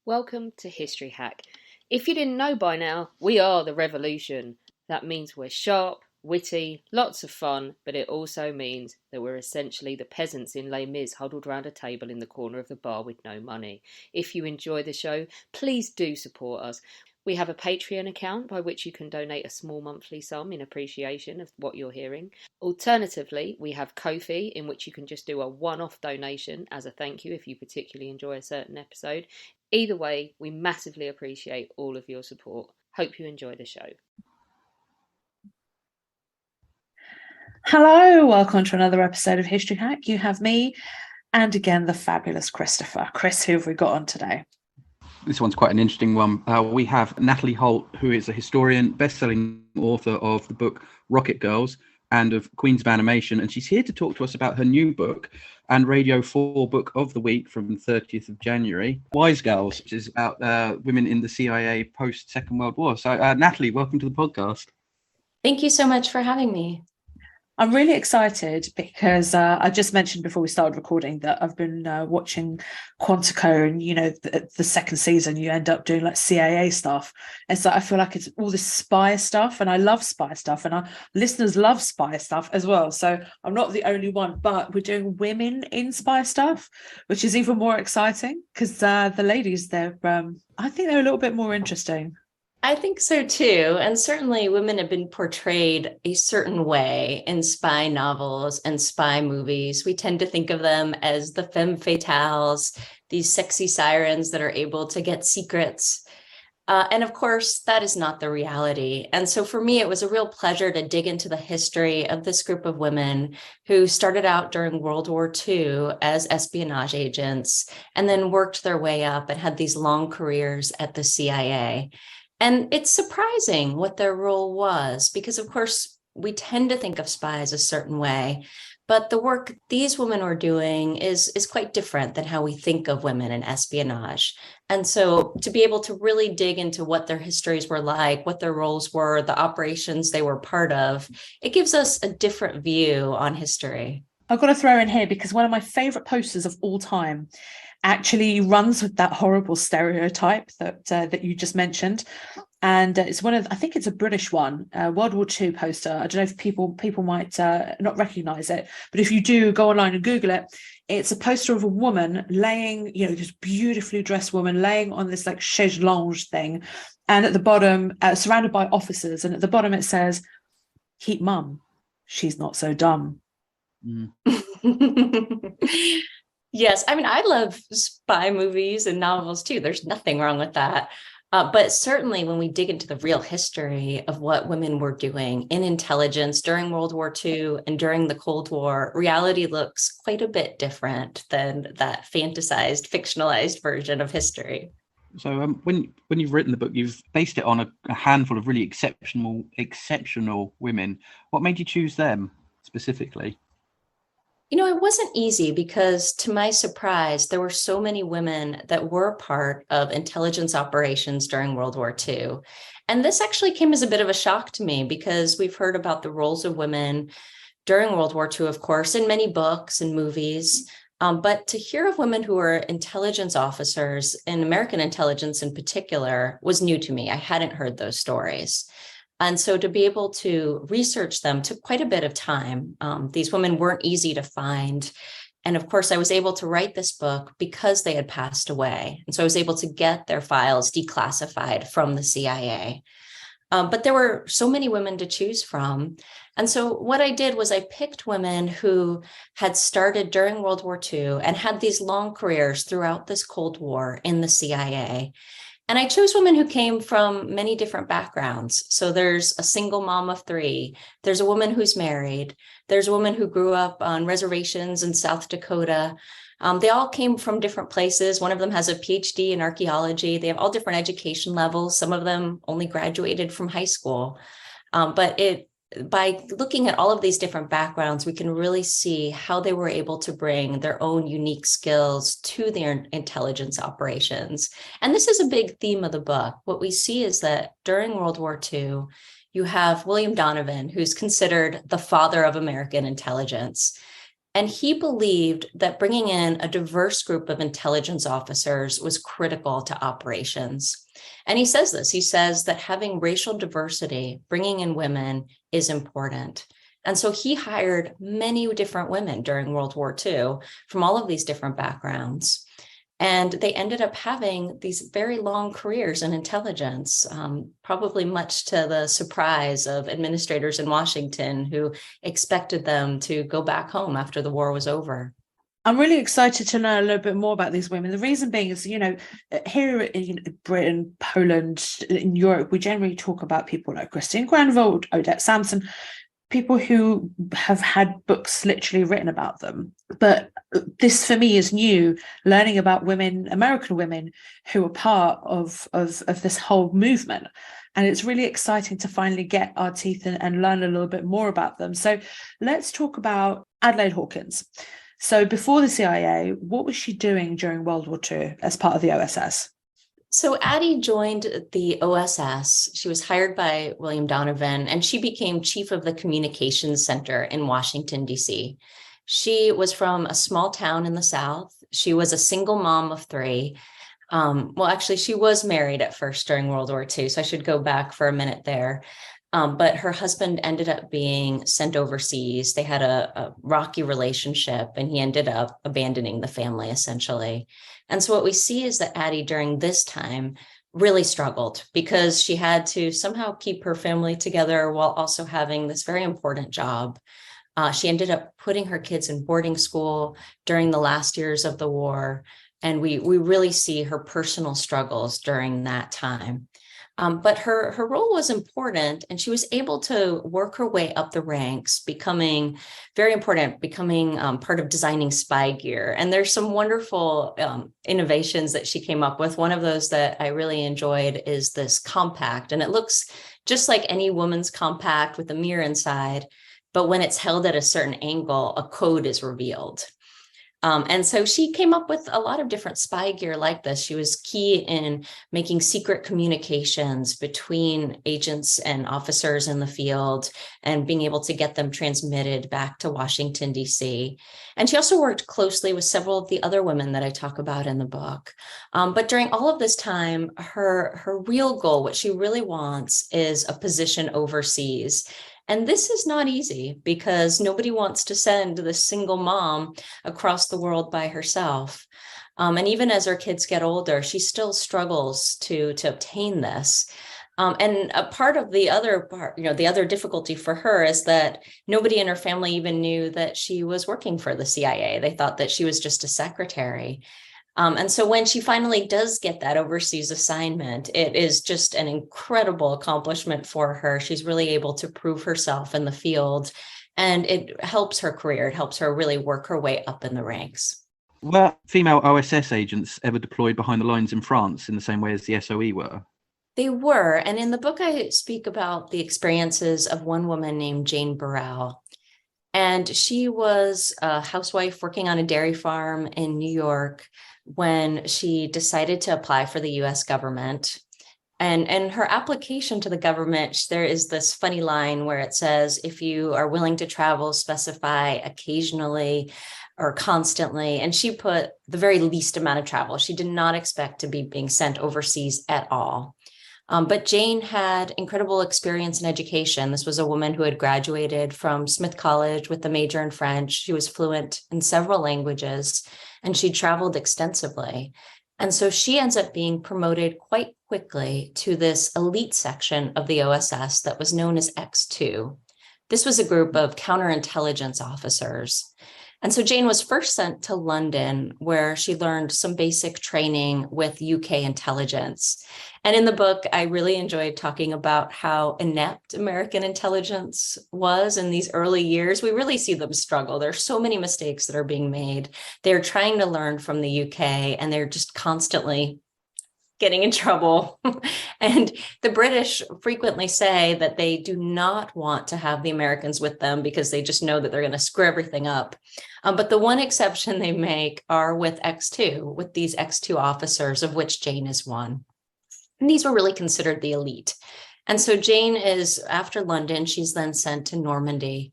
Welcome to History Hack. If you didn't know by now, we are the revolution. That means we're sharp, witty, lots of fun, but it also means that we're essentially the peasants in Les Mis huddled round a table in the corner of the bar with no money. If you enjoy the show, please do support us. We have a Patreon account by which you can donate a small monthly sum in appreciation of what you're hearing. Alternatively, we have Ko-fi, in which you can just do a one-off donation as a thank you if you particularly enjoy a certain episode. Either way, we massively appreciate all of your support. Hope you enjoy the show. Hello, welcome to another episode of History Hack. You have me and again the fabulous Christopher. Chris, who have we got on today? This one's quite an interesting one. We have Nathalia Holt, who is a historian, best-selling author of the book Rocket Girls and of Queens of Animation, and she's here to talk to us about her new book and Radio 4 book of the week from the 30th of January, Wise Girls, which is about women in the CIA post-Second World War. So, Natalie, welcome to the podcast. Thank you so much for having me. I'm really excited because I just mentioned before we started recording that I've been watching Quantico, and the second season you end up doing like CIA stuff, and so I feel like it's all this spy stuff, and I love spy stuff, and our listeners love spy stuff as well. So I'm not the only one, but we're doing women in spy stuff, which is even more exciting because the ladies, I think they're a little bit more interesting. I think so too. And certainly women have been portrayed a certain way in spy novels and spy movies. We tend to think of them as the femme fatales, these sexy sirens that are able to get secrets. And of course, that is not the reality. And so for me, it was a real pleasure to dig into the history of this group of women who started out during World War II as espionage agents and then worked their way up and had these long careers at the CIA. And it's surprising what their role was, because, of course, we tend to think of spies a certain way, but the work these women were doing is quite different than how we think of women in espionage. And so to be able to really dig into what their histories were like, what their roles were, the operations they were part of, it gives us a different view on history. I've got to throw in here because one of my favorite posters of all time actually runs with that horrible stereotype that you just mentioned, and it's I think it's a British one, World War II poster. I don't know if people might not recognize it, but if you do, go online and Google it. It's a poster of a woman laying, this beautifully dressed woman laying on this like chaise longue thing, and at the bottom, surrounded by officers, and at the bottom it says, "Keep mum, she's not so dumb." Mm. Yes, I mean, I love spy movies and novels too. There's nothing wrong with that. But certainly when we dig into the real history of what women were doing in intelligence during World War II and during the Cold War, reality looks quite a bit different than that fantasized, fictionalized version of history. So when you've written the book, you've based it on a handful of really exceptional women. What made you choose them specifically? It wasn't easy because, to my surprise, there were so many women that were part of intelligence operations during World War II. And this actually came as a bit of a shock to me because we've heard about the roles of women during World War II, of course, in many books and movies. But to hear of women who were intelligence officers, in American intelligence in particular, was new to me. I hadn't heard those stories. And so to be able to research them took quite a bit of time. These women weren't easy to find. And of course, I was able to write this book because they had passed away. And so I was able to get their files declassified from the CIA. But there were so many women to choose from. And so what I did was I picked women who had started during World War II and had these long careers throughout this Cold War in the CIA. And I chose women who came from many different backgrounds. So there's a single mom of three. There's a woman who's married. There's a woman who grew up on reservations in South Dakota. They all came from different places. One of them has a PhD in archaeology. They have all different education levels. Some of them only graduated from high school. By looking at all of these different backgrounds, we can really see how they were able to bring their own unique skills to their intelligence operations. And this is a big theme of the book. What we see is that during World War II, you have William Donovan, who's considered the father of American intelligence. And he believed that bringing in a diverse group of intelligence officers was critical to operations. And he says this, he says that having racial diversity, bringing in women, is important. And so he hired many different women during World War II from all of these different backgrounds. And they ended up having these very long careers in intelligence, probably much to the surprise of administrators in Washington who expected them to go back home after the war was over. I'm really excited to know a little bit more about these women. The reason being is, here in Britain, Poland, in Europe, we generally talk about people like Christine Granville, Odette Sampson, people who have had books literally written about them. But this for me is new, learning about women, American women, who are part of this whole movement. And it's really exciting to finally get our teeth in and learn a little bit more about them. So let's talk about Adelaide Hawkins. So before the CIA, what was she doing during World War II as part of the OSS? So Addie joined the OSS. She was hired by William Donovan, and she became chief of the communications center in Washington, D.C. She was from a small town in the South. She was a single mom of three. Actually, she was married at first during World War II, so I should go back for a minute there. But her husband ended up being sent overseas. They had a rocky relationship, and he ended up abandoning the family, essentially. And so what we see is that Addie, during this time, really struggled because she had to somehow keep her family together while also having this very important job. She ended up putting her kids in boarding school during the last years of the war. And we really see her personal struggles during that time. But her role was important, and she was able to work her way up the ranks, becoming very important, becoming part of designing spy gear. And there's some wonderful innovations that she came up with. One of those that I really enjoyed is this compact, and it looks just like any woman's compact with a mirror inside, but when it's held at a certain angle, a code is revealed. And so she came up with a lot of different spy gear like this. She was key in making secret communications between agents and officers in the field and being able to get them transmitted back to Washington, D.C. And she also worked closely with several of the other women that I talk about in the book. But during all of this time, her real goal, what she really wants, is a position overseas. And this is not easy because nobody wants to send this single mom across the world by herself. And even as her kids get older, she still struggles to obtain this. And a part of the other part, the other difficulty for her is that nobody in her family even knew that she was working for the CIA. They thought that she was just a secretary. And so when she finally does get that overseas assignment, it is just an incredible accomplishment for her. She's really able to prove herself in the field, and it helps her career. It helps her really work her way up in the ranks. Were female OSS agents ever deployed behind the lines in France in the same way as the SOE were? They were. And in the book, I speak about the experiences of one woman named Jane Burrell. And she was a housewife working on a dairy farm in New York when she decided to apply for the US government. And her application to the government, there is this funny line where it says, if you are willing to travel, specify occasionally or constantly. And she put the very least amount of travel. She did not expect to be being sent overseas at all. But Jane had incredible experience in education. This was a woman who had graduated from Smith College with a major in French. She was fluent in several languages, and she traveled extensively. And so she ends up being promoted quite quickly to this elite section of the OSS that was known as X2. This was a group of counterintelligence officers. And so Jane was first sent to London, where she learned some basic training with UK intelligence. And in the book, I really enjoyed talking about how inept American intelligence was in these early years. We really see them struggle. There are so many mistakes that are being made. They're trying to learn from the UK, and they're just constantly getting in trouble. And the British frequently say that they do not want to have the Americans with them because they just know that they're going to screw everything up. But the one exception they make are with X2, with these X2 officers, of which Jane is one. And these were really considered the elite. And so Jane is, after London, she's then sent to Normandy.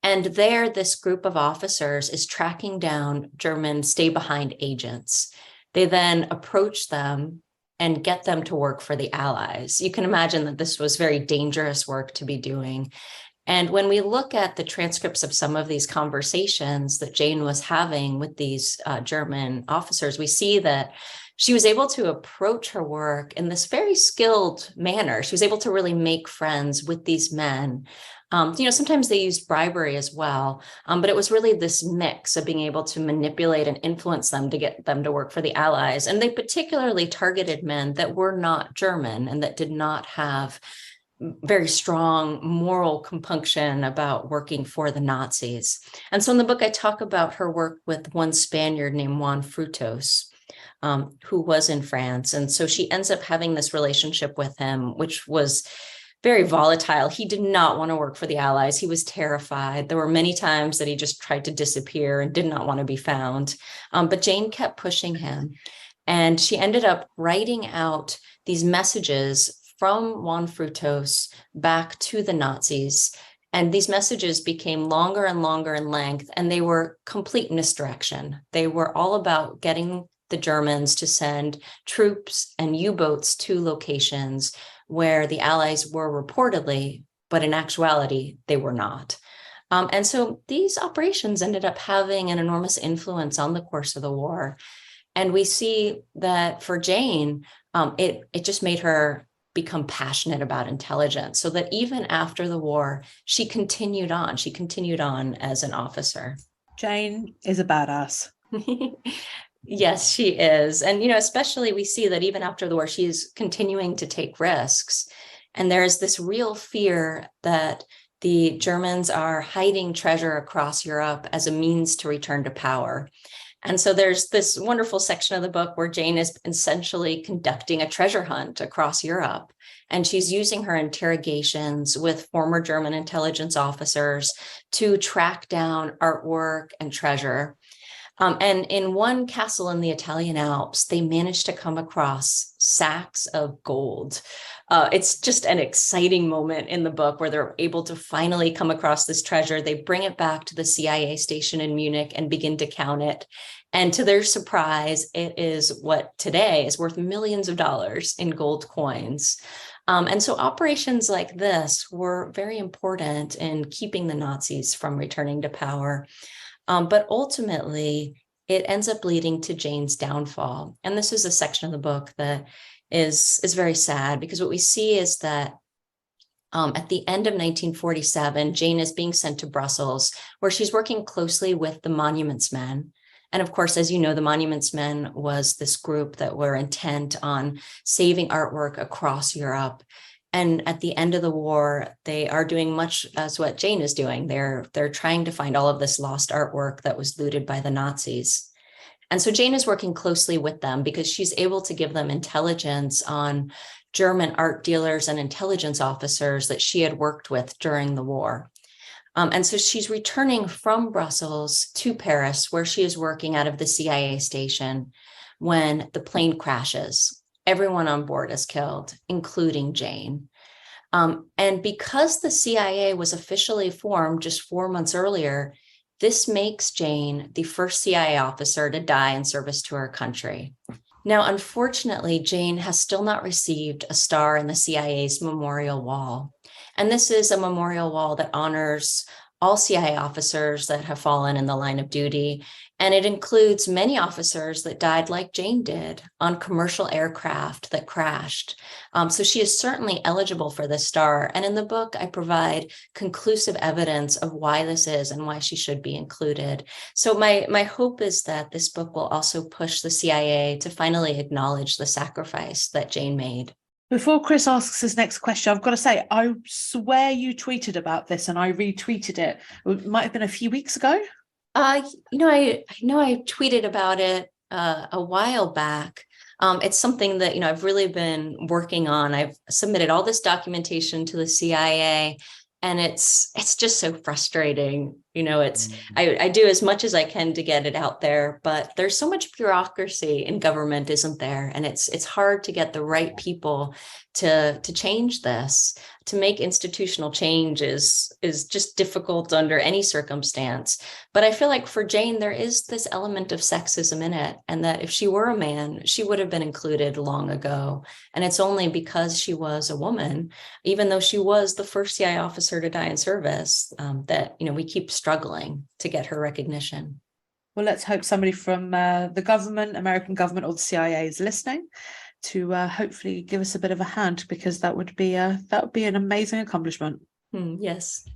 And there, this group of officers is tracking down German stay-behind agents. They then approach them and get them to work for the Allies. You can imagine that this was very dangerous work to be doing. And when we look at the transcripts of some of these conversations that Jane was having with these German officers, we see that she was able to approach her work in this very skilled manner. She was able to really make friends with these men. Sometimes they used bribery as well, but it was really this mix of being able to manipulate and influence them to get them to work for the Allies. And they particularly targeted men that were not German and that did not have very strong moral compunction about working for the Nazis. And so in the book, I talk about her work with one Spaniard named Juan Frutos, who was in France. And so she ends up having this relationship with him, which was very volatile. He did not want to work for the Allies. He was terrified. There were many times that he just tried to disappear and did not want to be found. But Jane kept pushing him. And she ended up writing out these messages from Juan Frutos back to the Nazis. And these messages became longer and longer in length, and they were complete misdirection. They were all about getting the Germans to send troops and U-boats to locations where the Allies were reportedly, but in actuality, they were not. And so these operations ended up having an enormous influence on the course of the war. And we see that for Jane, it just made her become passionate about intelligence, so that even after the war, she continued on. She continued on as an officer. Jane is a badass. Yes, she is. And, especially we see that even after the war, she's continuing to take risks. And there's this real fear that the Germans are hiding treasure across Europe as a means to return to power. And so there's this wonderful section of the book where Jane is essentially conducting a treasure hunt across Europe. And she's using her interrogations with former German intelligence officers to track down artwork and treasure. And in one castle in the Italian Alps, they managed to come across sacks of gold. It's just an exciting moment in the book where they're able to finally come across this treasure. They bring it back to the CIA station in Munich and begin to count it. And to their surprise, it is what today is worth millions of dollars in gold coins. And so operations like this were very important in keeping the Nazis from returning to power. But ultimately, it ends up leading to Jane's downfall. And this is a section of the book that is very sad, because what we see is that at the end of 1947, Jane is being sent to Brussels, where she's working closely with the Monuments Men. And of course, as you know, the Monuments Men was this group that were intent on saving artwork across Europe. And at the end of the war, they are doing much as what Jane is doing. They're trying to find all of this lost artwork that was looted by the Nazis. And so Jane is working closely with them because she's able to give them intelligence on German art dealers and intelligence officers that she had worked with during the war. And so she's returning from Brussels to Paris, where she is working out of the CIA station, when the plane crashes. Everyone on board is killed, including Jane. And because the CIA was officially formed just 4 months earlier, this makes Jane the first CIA officer to die in service to her country. Now, unfortunately, Jane has still not received a star in the CIA's memorial wall. And this is a memorial wall that honors all CIA officers that have fallen in the line of duty. And it includes many officers that died like Jane did on commercial aircraft that crashed. So she is certainly eligible for this star. And in the book, I provide conclusive evidence of why this is and why she should be included. So my hope is that this book will also push the CIA to finally acknowledge the sacrifice that Jane made. Before Chris asks his next question, I've got to say, I swear you tweeted about this and I retweeted it. It might have been a few weeks ago. I tweeted about it a while back. It's something that, I've really been working on. I've submitted all this documentation to the CIA, and it's just so frustrating I do as much as I can to get it out there, but there's so much bureaucracy in government, isn't there? And it's hard to get the right people to change this. To make institutional change is just difficult under any circumstance. But I feel like for Jane, there is this element of sexism in it, and that if she were a man, she would have been included long ago. And it's only because she was a woman, even though she was the first CIA officer to die in service, that we keep struggling to get her recognition. Well, let's hope somebody from the government, American government, or the CIA is listening to hopefully give us a bit of a hand, because that would be an amazing accomplishment. Yes.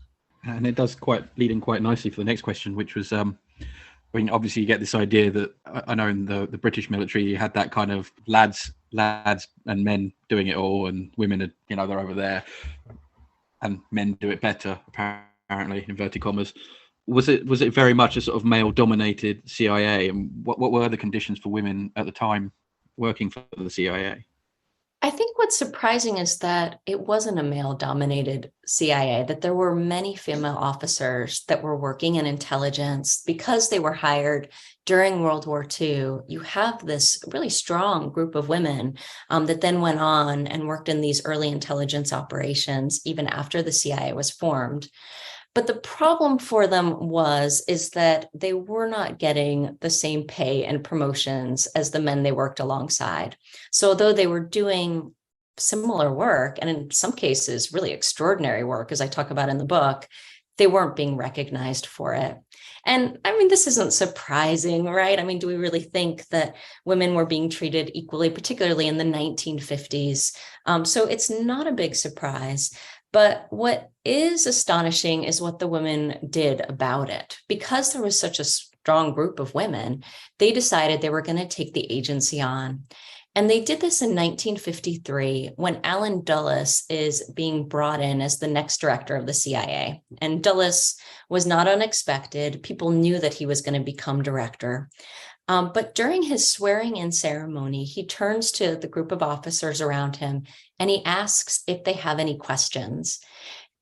And it does lead in quite nicely for the next question, which was, obviously you get this idea that I know in the British military you had that kind of lads and men doing it all, and women are, they're over there, and men do it better, apparently, inverted commas. Was it very much a sort of male-dominated CIA, and what were the conditions for women at the time working for the CIA? I think what's surprising is that it wasn't a male-dominated CIA, that there were many female officers that were working in intelligence because they were hired during World War II. You have this really strong group of women that then went on and worked in these early intelligence operations, even after the CIA was formed. But the problem for them is that they were not getting the same pay and promotions as the men they worked alongside. So although they were doing similar work, and in some cases really extraordinary work, as I talk about in the book, they weren't being recognized for it. And this isn't surprising, right? Do we really think that women were being treated equally, particularly in the 1950s? So it's not a big surprise. But what is astonishing is what the women did about it. Because there was such a strong group of women, they decided they were going to take the agency on. And they did this in 1953 when Allen Dulles is being brought in as the next director of the CIA. And Dulles was not unexpected. People knew that he was going to become director. But during his swearing-in ceremony, he turns to the group of officers around him and he asks if they have any questions.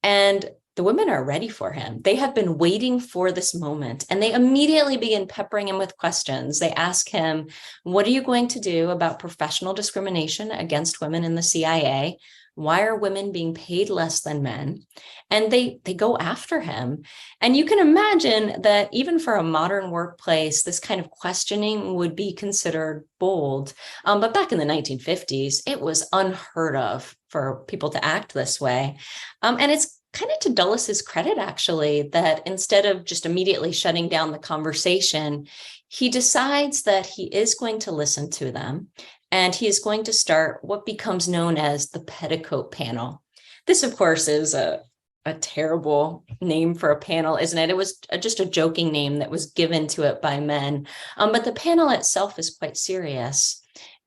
And the women are ready for him. They have been waiting for this moment, and they immediately begin peppering him with questions. They ask him, what are you going to do about professional discrimination against women in the CIA? Why are women being paid less than men? And they go after him. And you can imagine that even for a modern workplace, this kind of questioning would be considered bold. But back in the 1950s, it was unheard of for people to act this way. And it's kind of to Dulles's credit, actually, that instead of just immediately shutting down the conversation, he decides that he is going to listen to them. And he is going to start what becomes known as the Petticoat Panel. This, of course, is a terrible name for a panel, isn't it? It was just a joking name that was given to it by men. But the panel itself is quite serious.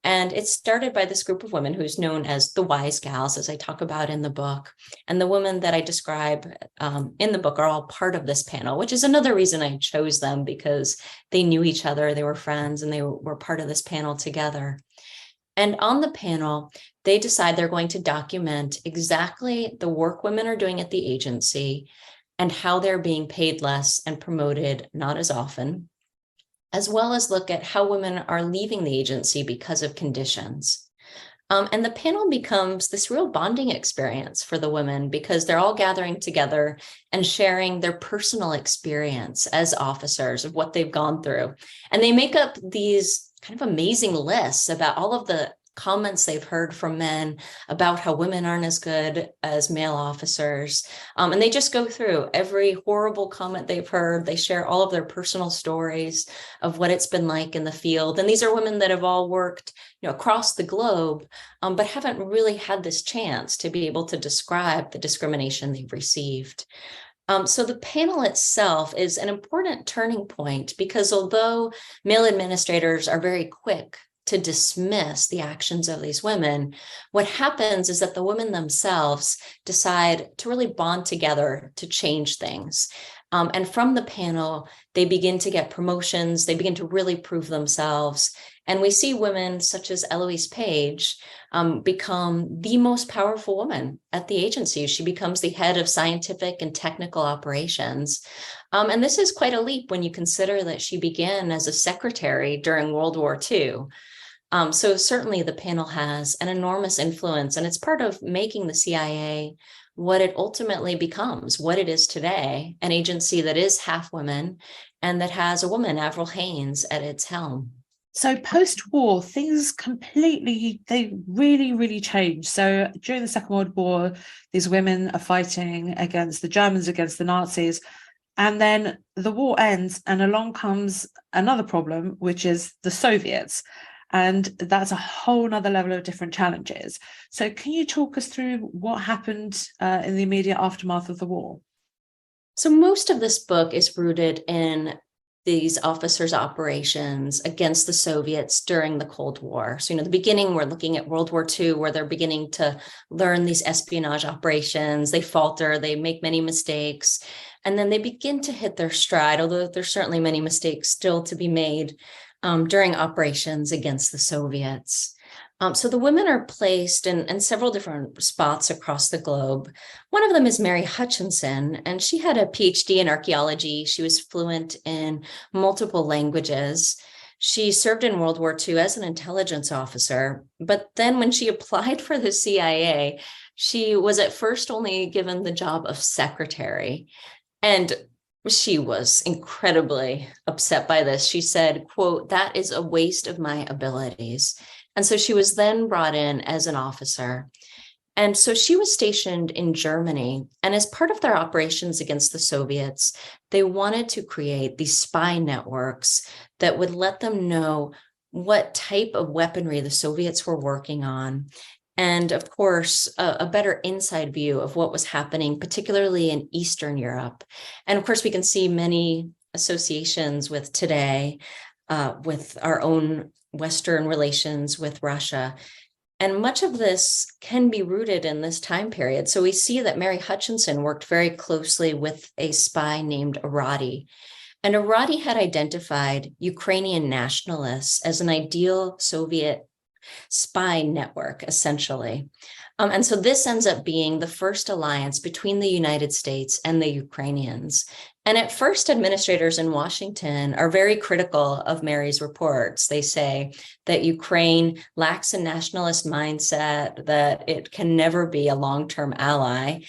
And it's started by this group of women who's known as the Wise Gals, as I talk about in the book. And the women that I describe in the book are all part of this panel, which is another reason I chose them, because they knew each other, they were friends, and they were part of this panel together. And on the panel, they decide they're going to document exactly the work women are doing at the agency and how they're being paid less and promoted not as often, as well as look at how women are leaving the agency because of conditions. And the panel becomes this real bonding experience for the women, because they're all gathering together and sharing their personal experience as officers of what they've gone through. And they make up these kind of amazing lists about all of the comments they've heard from men about how women aren't as good as male officers. And they just go through every horrible comment they've heard. They share all of their personal stories of what it's been like in the field. And these are women that have all worked, across the globe, but haven't really had this chance to be able to describe the discrimination they've received. So the panel itself is an important turning point, because although male administrators are very quick to dismiss the actions of these women, what happens is that the women themselves decide to really bond together to change things. And from the panel, they begin to get promotions. They begin to really prove themselves. And we see women such as Eloise Page become the most powerful woman at the agency. She becomes the head of scientific and technical operations. And this is quite a leap when you consider that she began as a secretary during World War II. So certainly the panel has an enormous influence, and it's part of making the CIA what it ultimately becomes, what it is today, an agency that is half women and that has a woman, Avril Haines, at its helm. So post-war, things they really, really changed. So during the Second World War, these women are fighting against the Germans, against the Nazis. And then the war ends and along comes another problem, which is the Soviets. And that's a whole nother level of different challenges. So can you talk us through what happened in the immediate aftermath of the war? So most of this book is rooted in these officers' operations against the Soviets during the Cold War. So, the beginning, we're looking at World War II, where they're beginning to learn these espionage operations. They falter, they make many mistakes, and then they begin to hit their stride, although there's certainly many mistakes still to be made during operations against the Soviets. So the women are placed in several different spots across the globe. One of them is Mary Hutchinson, and she had a PhD in archaeology. She was fluent in multiple languages. She served in World War II as an intelligence officer, but then when she applied for the CIA, she was at first only given the job of secretary. And she was incredibly upset by this. She said, quote, "That is a waste of my abilities." And so she was then brought in as an officer. And so she was stationed in Germany. And as part of their operations against the Soviets, they wanted to create these spy networks that would let them know what type of weaponry the Soviets were working on. And of course, a better inside view of what was happening, particularly in Eastern Europe. And of course, we can see many associations with today, with our own Western relations with Russia. And much of this can be rooted in this time period. So we see that Mary Hutchinson worked very closely with a spy named Arati. And Arati had identified Ukrainian nationalists as an ideal Soviet spy network, essentially. And so this ends up being the first alliance between the United States and the Ukrainians. And at first, administrators in Washington are very critical of Mary's reports. They say that Ukraine lacks a nationalist mindset, that it can never be a long-term ally,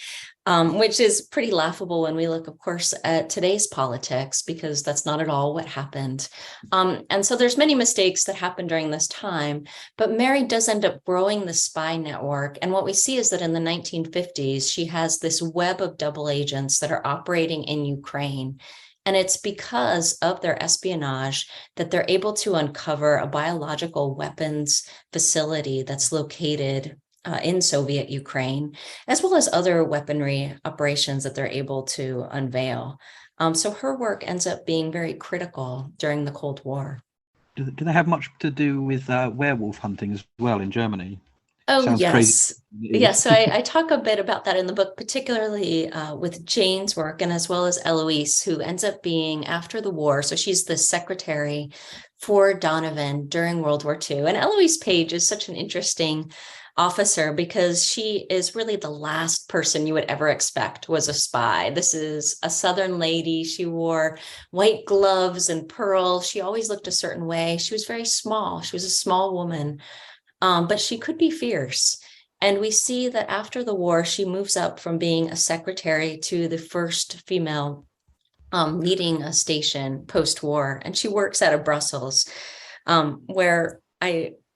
which is pretty laughable when we look, of course, at today's politics, because that's not at all what happened. And so there's many mistakes that happened during this time, but Mary does end up growing the spy network. And what we see is that in the 1950s, she has this web of double agents that are operating in Ukraine. And it's because of their espionage that they're able to uncover a biological weapons facility that's located in Soviet Ukraine, as well as other weaponry operations that they're able to unveil. So her work ends up being very critical during the Cold War. Do they have much to do with werewolf hunting as well in Germany? Oh, Sounds yes. crazy. Yes. So I talk a bit about that in the book, particularly with Jane's work, and as well as Eloise, who ends up being after the war. So she's the secretary for Donovan during World War II. And Eloise Page is such an interesting officer because she is really the last person you would ever expect was a spy. This is a Southern lady. She wore white gloves and pearls. She always looked a certain way. She was very small. She was a small woman, but she could be fierce. And we see that after the war, she moves up from being a secretary to the first female leading a station post-war. And she works out of Brussels, where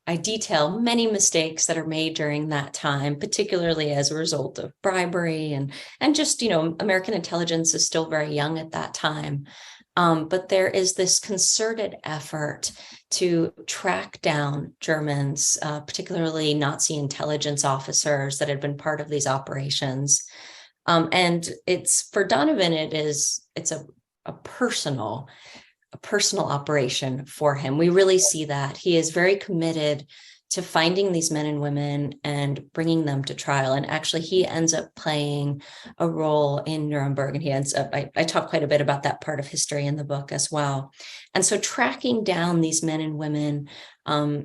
I detail many mistakes that are made during that time, particularly as a result of bribery and just, American intelligence is still very young at that time. But there is this concerted effort to track down Germans, particularly Nazi intelligence officers that had been part of these operations. And it's for Donovan, it's a personal operation for him. We really see that he is very committed to finding these men and women and bringing them to trial. And actually, he ends up playing a role in Nuremberg, and he ends up, I talk quite a bit about that part of history in the book as well. And so tracking down these men and women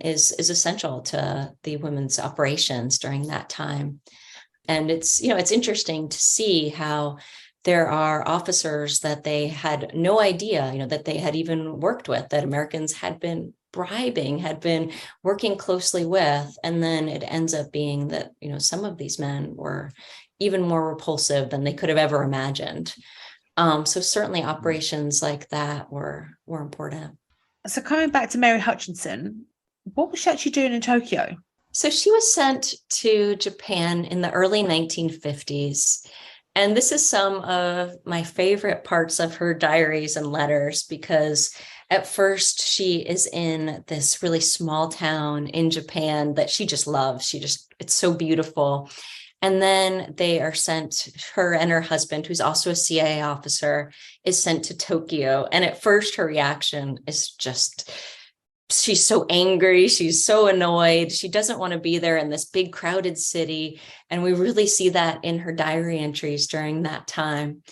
is essential to the women's operations during that time. And it's interesting to see how there are officers that they had no idea, that they had even worked with, that Americans had been bribing, had been working closely with. And then it ends up being that, some of these men were even more repulsive than they could have ever imagined. So certainly operations like that were important. So coming back to Mary Hutchinson, what was she actually doing in Tokyo? So she was sent to Japan in the early 1950s. And this is some of my favorite parts of her diaries and letters, because at first she is in this really small town in Japan that she just loves. It's so beautiful. And then they are sent, her and her husband, who's also a CIA officer, is sent to Tokyo. And at first her reaction is just, she's so angry. She's so annoyed. She doesn't want to be there in this big crowded city. And we really see that in her diary entries during that time.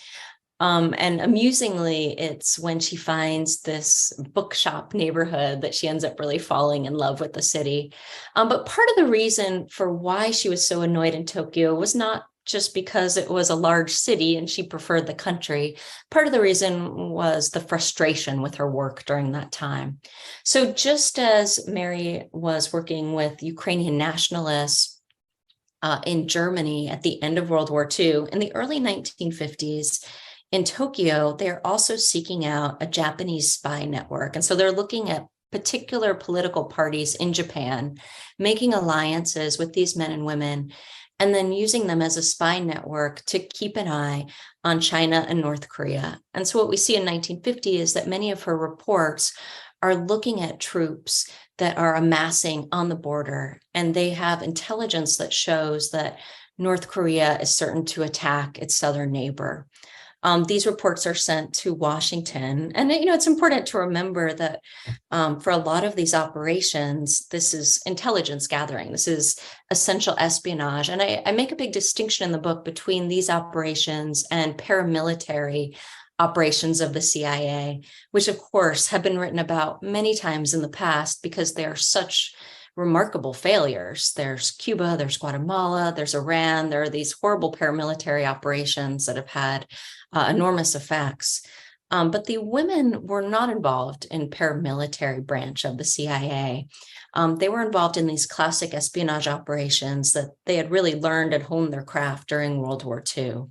And amusingly, it's when she finds this bookshop neighborhood that she ends up really falling in love with the city. But part of the reason for why she was so annoyed in Tokyo was not just because it was a large city and she preferred the country. Part of the reason was the frustration with her work during that time. So just as Mary was working with Ukrainian nationalists in Germany at the end of World War II, in the early 1950s, in Tokyo, they're also seeking out a Japanese spy network. And so they're looking at particular political parties in Japan, making alliances with these men and women, and then using them as a spy network to keep an eye on China and North Korea. And so what we see in 1950 is that many of her reports are looking at troops that are amassing on the border, and they have intelligence that shows that North Korea is certain to attack its southern neighbor. These reports are sent to Washington. And, it's important to remember that for a lot of these operations, this is intelligence gathering. This is essential espionage. And I make a big distinction in the book between these operations and paramilitary operations of the CIA, which, of course, have been written about many times in the past because they are such remarkable failures. There's Cuba, there's Guatemala, there's Iran. There are these horrible paramilitary operations that have had enormous effects. But the women were not involved in paramilitary branch of the CIA. They were involved in these classic espionage operations that they had really learned and honed their craft during World War II.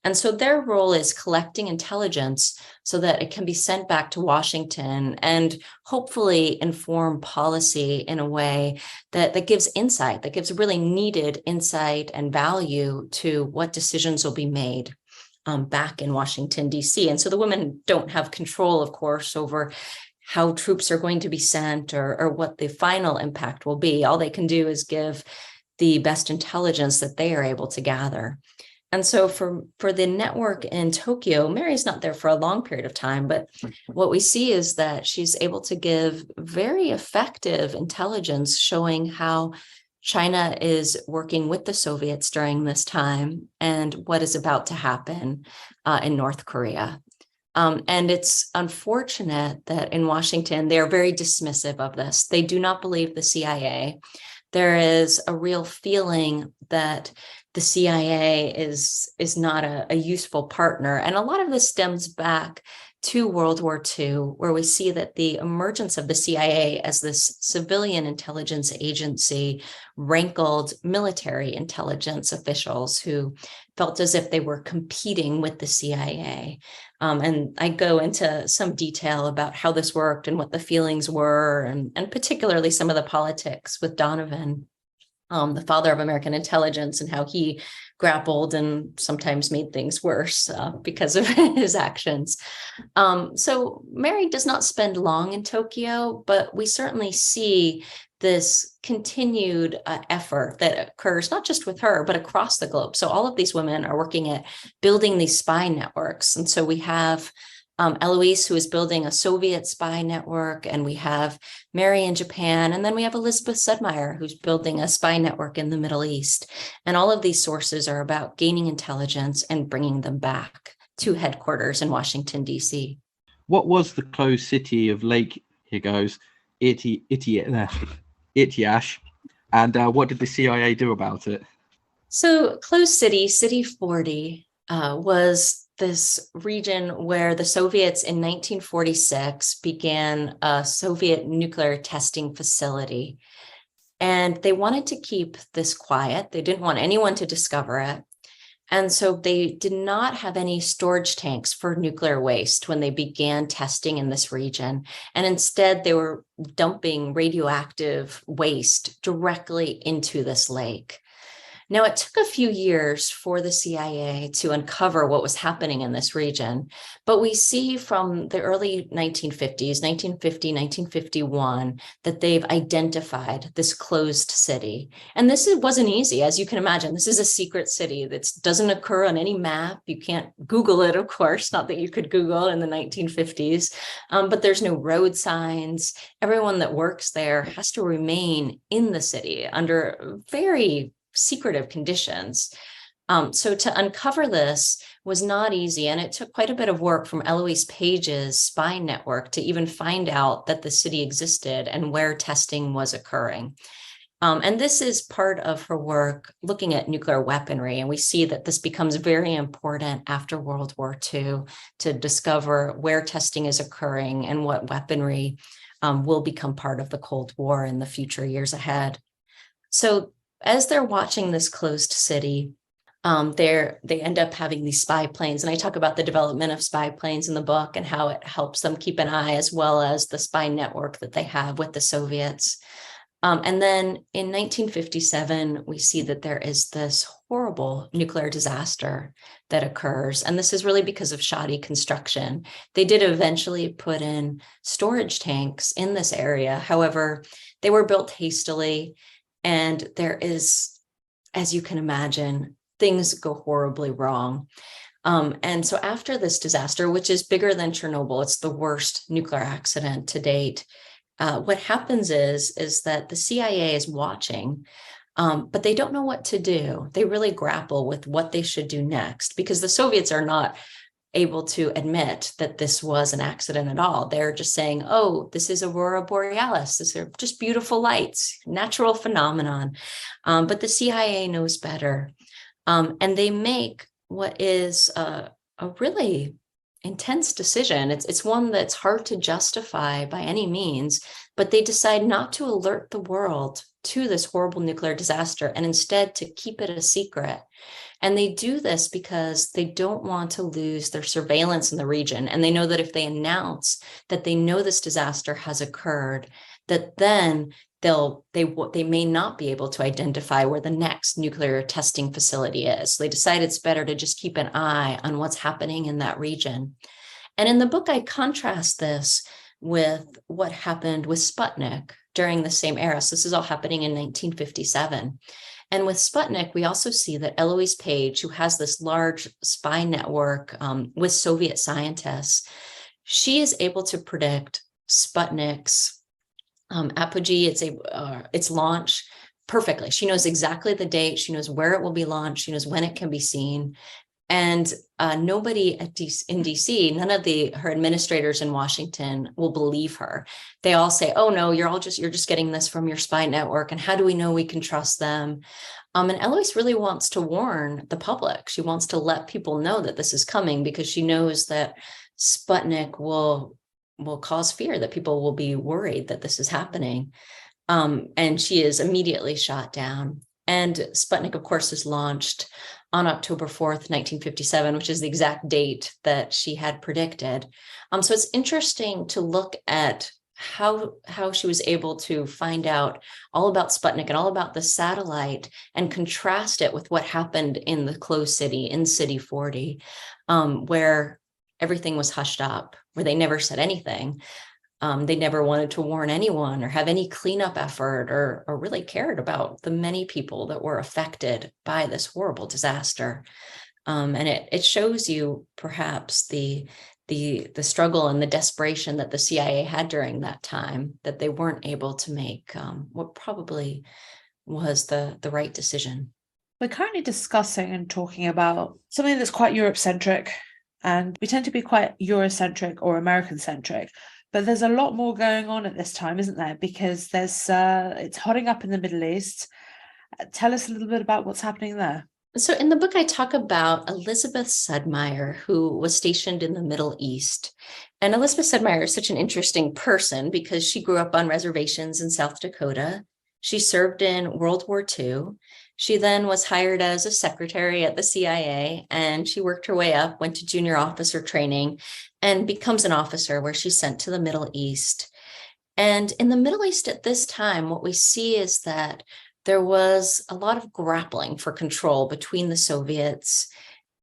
And so their role is collecting intelligence so that it can be sent back to Washington and hopefully inform policy in a way that gives insight, that gives really needed insight and value to what decisions will be made back in Washington, D.C. And so the women don't have control, of course, over how troops are going to be sent or what the final impact will be. All they can do is give the best intelligence that they are able to gather. And so for the network in Tokyo, Mary's not there for a long period of time, but what we see is that she's able to give very effective intelligence showing how China is working with the Soviets during this time and what is about to happen in North Korea. And it's unfortunate that in Washington, they're very dismissive of this. They do not believe the CIA. There is a real feeling that the CIA is not a useful partner. And a lot of this stems back to World War II, where we see that the emergence of the CIA as this civilian intelligence agency rankled military intelligence officials who felt as if they were competing with the CIA. And I go into some detail about how this worked and what the feelings were, and particularly some of the politics with Donovan, the father of American intelligence, and how he grappled and sometimes made things worse because of his actions. So Mary does not spend long in Tokyo, but we certainly see this continued effort that occurs not just with her, but across the globe. So all of these women are working at building these spy networks. And so we have Eloise, who is building a Soviet spy network, and we have Mary in Japan, and then we have Elizabeth Sedmeyer, who's building a spy network in the Middle East. And all of these sources are about gaining intelligence and bringing them back to headquarters in Washington, D.C. What was the closed city of Lake, here goes, Ityash, and what did the CIA do about it? So closed city, City 40, was this region where the Soviets in 1946 began a Soviet nuclear testing facility. And they wanted to keep this quiet. They didn't want anyone to discover it. And so they did not have any storage tanks for nuclear waste when they began testing in this region. And instead, they were dumping radioactive waste directly into this lake. Now, it took a few years for the CIA to uncover what was happening in this region, but we see from the early 1950s, 1950, 1951, that they've identified this closed city. And this wasn't easy, as you can imagine. This is a secret city that doesn't occur on any map. You can't Google it, of course, not that you could Google in the 1950s, but there's no road signs. Everyone that works there has to remain in the city under very secretive conditions. So to uncover this was not easy, and it took quite a bit of work from Eloise Page's spy network to even find out that the city existed and where testing was occurring. And this is part of her work looking at nuclear weaponry, and we see that this becomes very important after World War II to discover where testing is occurring and what weaponry will become part of the Cold War in the future years ahead. So as they're watching this closed city, they end up having these spy planes. And I talk about the development of spy planes in the book and how it helps them keep an eye, as well as the spy network that they have with the Soviets. And then in 1957, we see that there is this horrible nuclear disaster that occurs. And this is really because of shoddy construction. They did eventually put in storage tanks in this area. However, they were built hastily. And there is, as you can imagine, things go horribly wrong. And so after this disaster, which is bigger than Chernobyl, it's the worst nuclear accident to date. What happens is that the CIA is watching, but they don't know what to do. They really grapple with what they should do next, because the Soviets are not able to admit that this was an accident at all. They're just saying, oh, this is Aurora Borealis. These are just beautiful lights, natural phenomenon. But the CIA knows better. And they make what is a really intense decision. It's one that's hard to justify by any means, but they decide not to alert the world to this horrible nuclear disaster and instead to keep it a secret. And they do this because they don't want to lose their surveillance in the region. And they know that if they announce that they know this disaster has occurred, that then they may not be able to identify where the next nuclear testing facility is. So they decide it's better to just keep an eye on what's happening in that region. And in the book, I contrast this with what happened with Sputnik during the same era. So this is all happening in 1957. And with Sputnik, we also see that Eloise Page, who has this large spy network with Soviet scientists, she is able to predict Sputnik's apogee, its launch perfectly. She knows exactly the date. She knows where it will be launched. She knows when it can be seen. And nobody in DC, none of her administrators in Washington will believe her. They all say, "Oh no, you're just getting this from your spy network. And how do we know we can trust them?" And Eloise really wants to warn the public. She wants to let people know that this is coming, because she knows that Sputnik will cause fear, that people will be worried that this is happening. And she is immediately shot down. And Sputnik, of course, is launched on October 4th, 1957, which is the exact date that she had predicted. So it's interesting to look at how she was able to find out all about Sputnik and all about the satellite and contrast it with what happened in the closed city, in City 40, where everything was hushed up, where they never said anything. They never wanted to warn anyone or have any cleanup effort or really cared about the many people that were affected by this horrible disaster. And it shows you perhaps the the struggle and the desperation that the CIA had during that time, that they weren't able to make what probably was the right decision. We're currently discussing and talking about something that's quite Europe-centric, and we tend to be quite Eurocentric or American-centric. But there's a lot more going on at this time, isn't there? Because there's it's hotting up in the Middle East. Tell us a little bit about what's happening there. So in the book, I talk about Elizabeth Sedmeyer, who was stationed in the Middle East. And Elizabeth Sedmeyer is such an interesting person because she grew up on reservations in South Dakota. She served in World War II. She then was hired as a secretary at the CIA, and she worked her way up, went to junior officer training, and becomes an officer where she's sent to the Middle East. And in the Middle East at this time, what we see is that there was a lot of grappling for control between the Soviets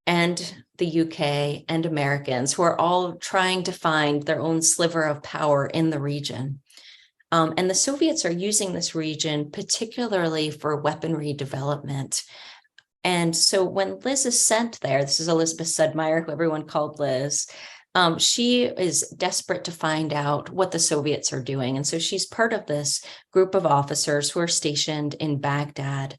and the UK and Americans, who are all trying to find their own sliver of power in the region. And the Soviets are using this region particularly for weaponry development. And so when Liz is sent there, this is Elizabeth Sedmeyer, who everyone called Liz, she is desperate to find out what the Soviets are doing. And so she's part of this group of officers who are stationed in Baghdad.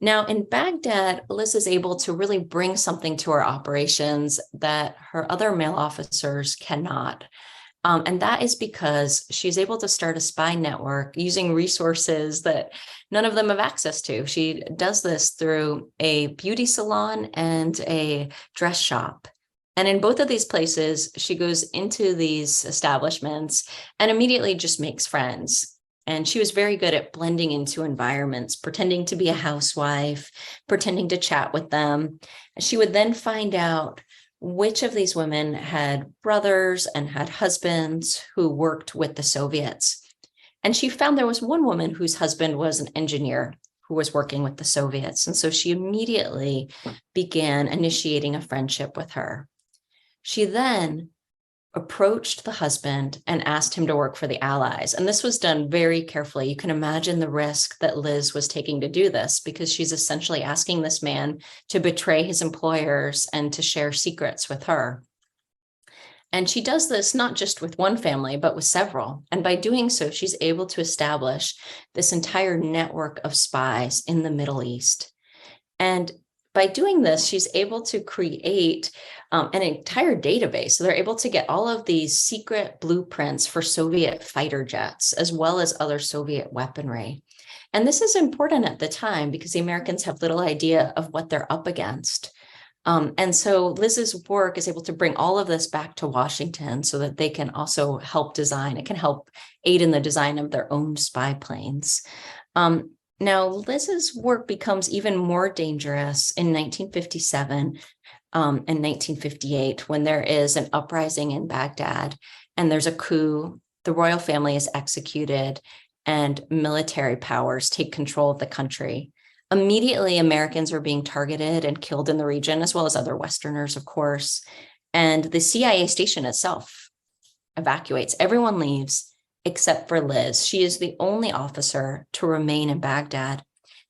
Now, in Baghdad, Liz is able to really bring something to her operations that her other male officers cannot. And that is because she's able to start a spy network using resources that none of them have access to. She does this through a beauty salon and a dress shop. And in both of these places, she goes into these establishments and immediately just makes friends. And she was very good at blending into environments, pretending to be a housewife, pretending to chat with them. She would then find out which of these women had brothers and had husbands who worked with the Soviets. And she found there was one woman whose husband was an engineer who was working with the Soviets. And so she immediately began initiating a friendship with her. She then approached the husband and asked him to work for the Allies. And this was done very carefully. You can imagine the risk that Liz was taking to do this, because she's essentially asking this man to betray his employers and to share secrets with her. And she does this not just with one family, but with several. And by doing so, she's able to establish this entire network of spies in the Middle East. And by doing this, she's able to create an entire database. So they're able to get all of these secret blueprints for Soviet fighter jets, as well as other Soviet weaponry. And this is important at the time because the Americans have little idea of what they're up against. And so Liz's work is able to bring all of this back to Washington so that they can also help design. It can help aid in the design of their own spy planes. Now, Liz's work becomes even more dangerous in 1957 and 1958 when there is an uprising in Baghdad and there's a coup. The royal family is executed and military powers take control of the country. Immediately, Americans are being targeted and killed in the region, as well as other Westerners, of course. And the CIA station itself evacuates. Everyone leaves except for Liz. She is the only officer to remain in Baghdad.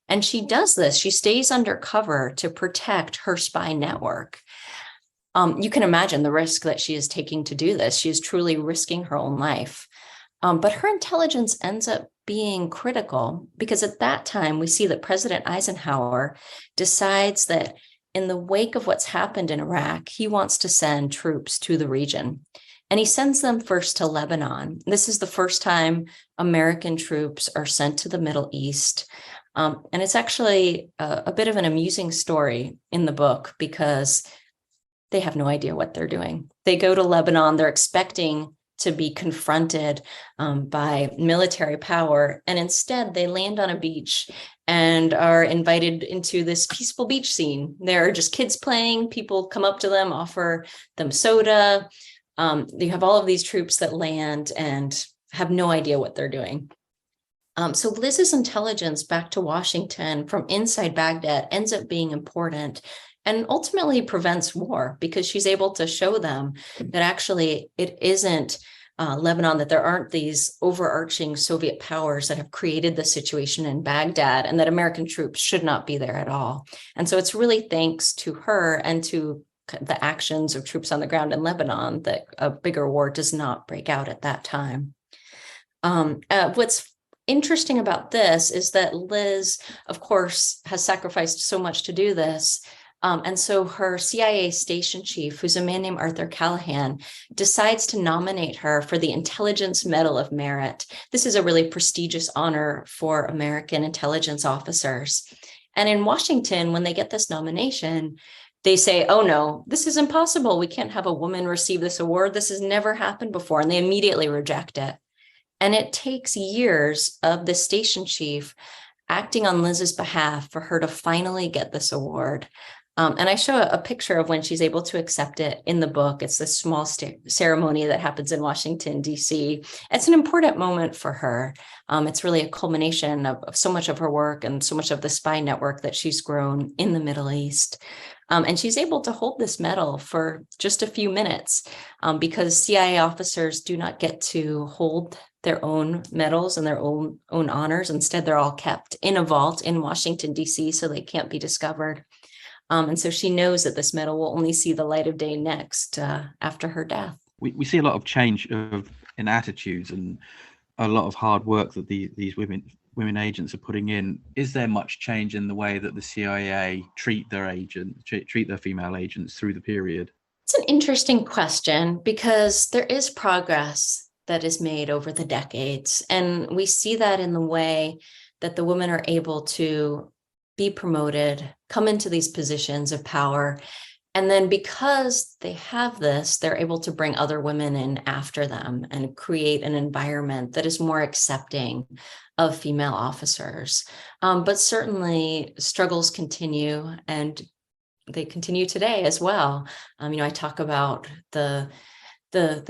And she does this. She stays undercover to protect her spy network. You can imagine the risk that she is taking to do this. She is truly risking her own life. But her intelligence ends up being critical because at that time, we see that President Eisenhower decides that in the wake of what's happened in Iraq, he wants to send troops to the region. And he sends them first to Lebanon. This is the first time American troops are sent to the Middle East. And it's actually a bit of an amusing story in the book because they have no idea what they're doing. They go to Lebanon, they're expecting to be confronted by military power. And instead, they land on a beach and are invited into this peaceful beach scene. There are just kids playing, people come up to them, offer them soda. You have all of these troops that land and have no idea what they're doing. So Liz's intelligence back to Washington from inside Baghdad ends up being important and ultimately prevents war because she's able to show them that actually it isn't Lebanon, that there aren't these overarching Soviet powers that have created the situation in Baghdad and that American troops should not be there at all. And so it's really thanks to her and to the actions of troops on the ground in Lebanon, that a bigger war does not break out at that time. What's interesting about this is that Liz, of course, has sacrificed so much to do this. And so her CIA station chief, who's a man named Arthur Callahan, decides to nominate her for the Intelligence Medal of Merit. This is a really prestigious honor for American intelligence officers. And in Washington, when they get this nomination, they say, oh no, this is impossible. We can't have a woman receive this award. This has never happened before. And they immediately reject it. And it takes years of the station chief acting on Liz's behalf for her to finally get this award. And I show a picture of when she's able to accept it in the book. It's this small ceremony that happens in Washington, D.C. It's an important moment for her. It's really a culmination of so much of her work and so much of the spy network that she's grown in the Middle East. And she's able to hold this medal for just a few minutes because CIA officers do not get to hold their own medals and their own honors. Instead, they're all kept in a vault in Washington, D.C., so they can't be discovered. And so she knows that this medal will only see the light of day next after her death. We see a lot of change in attitudes and a lot of hard work that these women agents are putting in. Is there much change in the way that the CIA treat their female agents through the period? It's an interesting question because there is progress that is made over the decades. And we see that in the way that the women are able to be promoted, come into these positions of power. And then because they have this, they're able to bring other women in after them and create an environment that is more accepting of female officers. But certainly struggles continue, and they continue today as well. I talk about the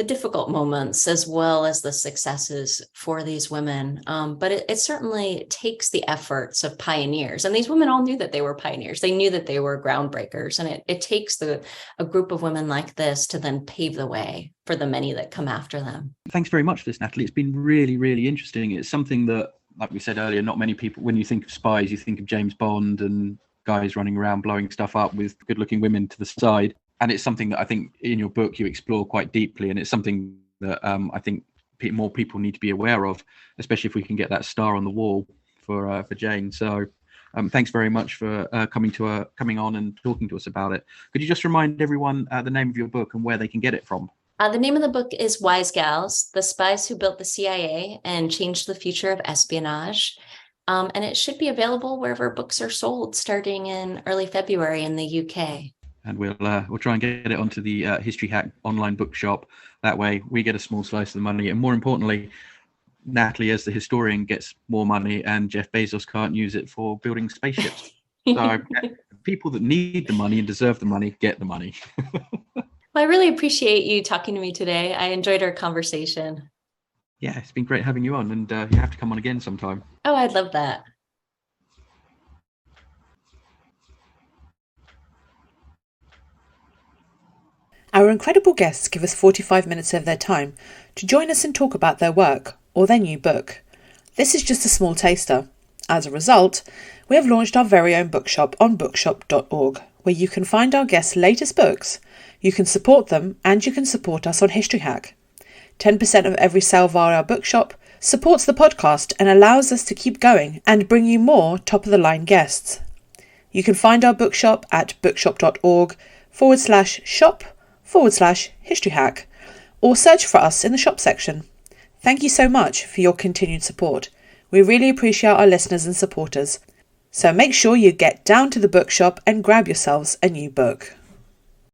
difficult moments as well as the successes for these women. But it certainly takes the efforts of pioneers. And these women all knew that they were pioneers. They knew that they were groundbreakers. And it takes a group of women like this to then pave the way for the many that come after them. Thanks very much for this, Nathalie. It's been really, really interesting. It's something that, like we said earlier, not many people, when you think of spies, you think of James Bond and guys running around blowing stuff up with good-looking women to the side. And it's something that I think in your book you explore quite deeply, and it's something that I think more people need to be aware of, especially if we can get that star on the wall for Jane. So thanks very much for coming on and talking to us about it. Could you just remind everyone the name of your book and where they can get it from? The name of the book is Wise Gals, The Spies Who Built the CIA and Changed the Future of Espionage. And it should be available wherever books are sold starting in early February in the UK. And we'll try and get it onto the History Hack online bookshop. That way we get a small slice of the money. And more importantly, Nathalie, as the historian, gets more money, and Jeff Bezos can't use it for building spaceships. So people that need the money and deserve the money get the money. Well, I really appreciate you talking to me today. I enjoyed our conversation. Yeah, it's been great having you on, and you have to come on again sometime. Oh, I'd love that. Our incredible guests give us 45 minutes of their time to join us and talk about their work or their new book. This is just a small taster. As a result, we have launched our very own bookshop on bookshop.org, where you can find our guests' latest books, you can support them, and you can support us on History Hack. 10% of every sale via our bookshop supports the podcast and allows us to keep going and bring you more top-of-the-line guests. You can find our bookshop at bookshop.org/shop/History Hack, or search for us in the shop section. Thank you so much for your continued support. We really appreciate our listeners and supporters. So make sure you get down to the bookshop and grab yourselves a new book.